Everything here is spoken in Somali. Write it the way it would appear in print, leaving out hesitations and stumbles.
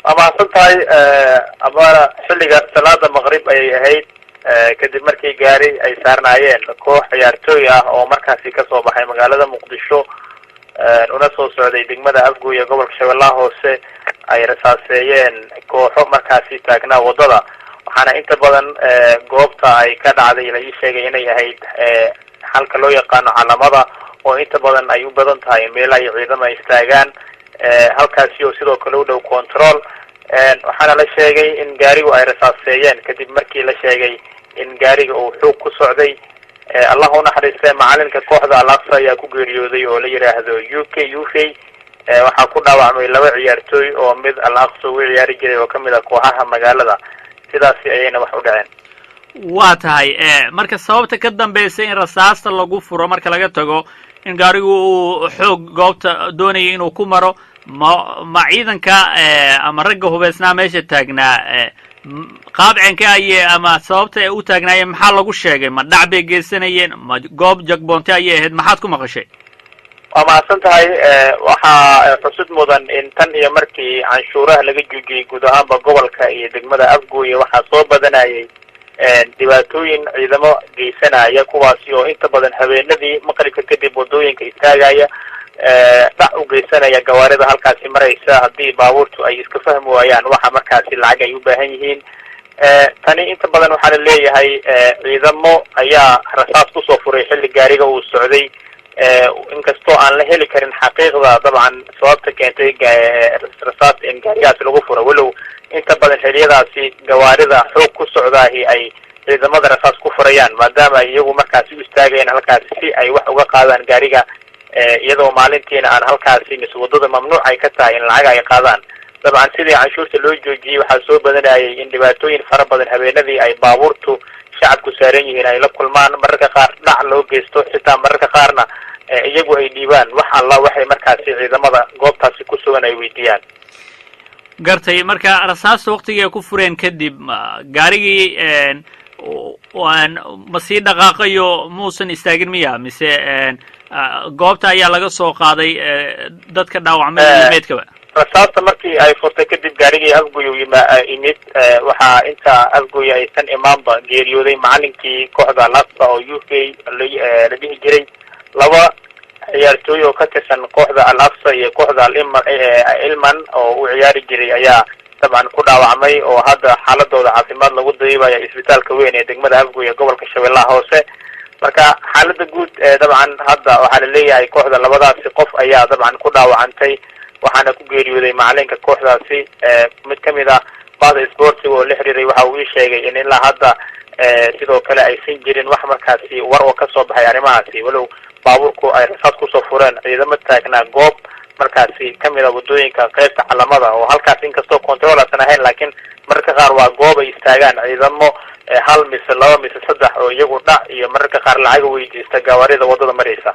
أما أصلتها أما حلقة صلاة المغرب أي هيد kadib markii gaari ay saarnaayeen koox ciyaartooy ah oo markaasi ka soo baxay magaalada Muqdisho una soo socday degmada Afgoye gobolka Shabeellaha Hoose ay rasaaseeyeen kooxo markaasi taagnaa wadada waxaana inta badan goobta ay ka dhacday la sheegay inay ahayd halka loo yaqaan calamada oo inta badan ay u badan tahay meel ay ciidamada istaagaan halkaasi oo sidoo kale u dhow control waxaana la sheegay in gaarigu ay rasaaseeyeen kadib markii la sheegay in gaariga uu xoog ku socday Allahu naxariistay macalinka kooxda Al-Aqsa ayaa ku geeriyooday oo la yiraahdo UFA waxa ku dhaawacmay laba ciyaartooy oo mid Al-Aqsa uu ciyaari jiray oo kamid ah kooxaha magaalada sidaas ayayna wax u dhaceen waa tahay marka sababta ka dambeysay in rasaasta lagu furo marka laga tago in gaarigu uu xoog goobta doonayay inuu ku maro ma ciidanka ama ragga hubeysnaa meesha taagnaa qaabcanka ay ama sababta ay u taagnaayeen maxaa lagu sheegay ma dhacbay geysanayeen ma goob jagboonta ay ahayd maxaad ku maqashay waa maasantahay waxa xusud mudan in tan iyo markii canshuuraha laga joojiyay guud ahaanba gobolka iyo degmada Afgoye waxa soo badanayay dhibaatooyin ciidamo geysanaya kuwaasi oo inta badan habeenadii maqribka kadib wadooyinka istaagaya dhac u geysanaya gawaarida halkaasi maraysa hadii baabuurtu ay iska fahmi waayaan waxa markaasi lacag ay u baahan yihiin tani inta badan waxa la leeyahay ciidamo ayaa rasaas ku soo furay xilli gaariga uu socday inkastoo aan la heli karin xaqiiqda dabcan sababta keentay rasaas in gaarigaas lagu furo walow inta badan xilliyadaasi gawaarida xoog ku socdaahi ay ciidamada rasaas ku furayaan maadaama ay iyagu markaasi u istaagayeen halkaasi si ay wax uga qaadaan gaariga iyadoo maalintiina aan halkaasi wadada mamnuuc ay ka tahay in lacag ay qaadaan dabcan sidii canshuurta loo joojiyay waxa soo badanayay in dhibaatooyin fara badan habeenadii ay baabuurtu shacabku saaran yihiin ay la kulmaan mararka qaar dhac loo geysto xitaa mararka qaarna iyagu ay dhiibaan wax alla waxay markaasi ciidamada goobtaasi ku sugan ay weydiiyaan gartay marka rasaasta waqtiga ku fureen kadib gaarigii ma sii dhaqaaqayo muusan istaagin miya mise goobta ayaa laga soo qaaday dadka dhaawacmay meedkaba rasaasta markii ay furtay kadib gaarigii Afgoye imid waxa inta Afgoye ay tan imaanba geeriyooday macalinkii kooxda Al-Aqsa oo UFA la dhihi jiray laba ciyaartooy oo ka tirsan kooxda Al-Aqsa iyo kooxda Ilman oo u ciyaari jiray ayaa طبعا ku dhaawacmay oo hadda xaaladooda caafimaad lagu daybaya isbitaalka weyn ee degmada Afgoye gobolka Shabeellaha Hoose marka xaaladda guud dabcan hadda waxa la leeyahay kooxda labadaasi qof ayaa dabcan ku dhaawacantay waxaana ku geeriyooday macalinka kooxdaasi mid kamid ah baada sportiga oo la xiriiray waxa uu sheegay in ilaa hadda sidoo kale aysan jirin wax markaasi war oo ka soo baxay arrimahaasi walow baabuurku ay rasaas ku soo fureen ciidamo taagnaa goob markaasi kamid ah wadooyinka qaybta calamada oo halkaas inkastoo control aan ahayn laakiin mararka qaar waa goob ay istaagaan ciidamo hal mise laba mise saddex oo iyagu dhac iyo mararka qaar lacag weydiista gawaarida wadada maraysa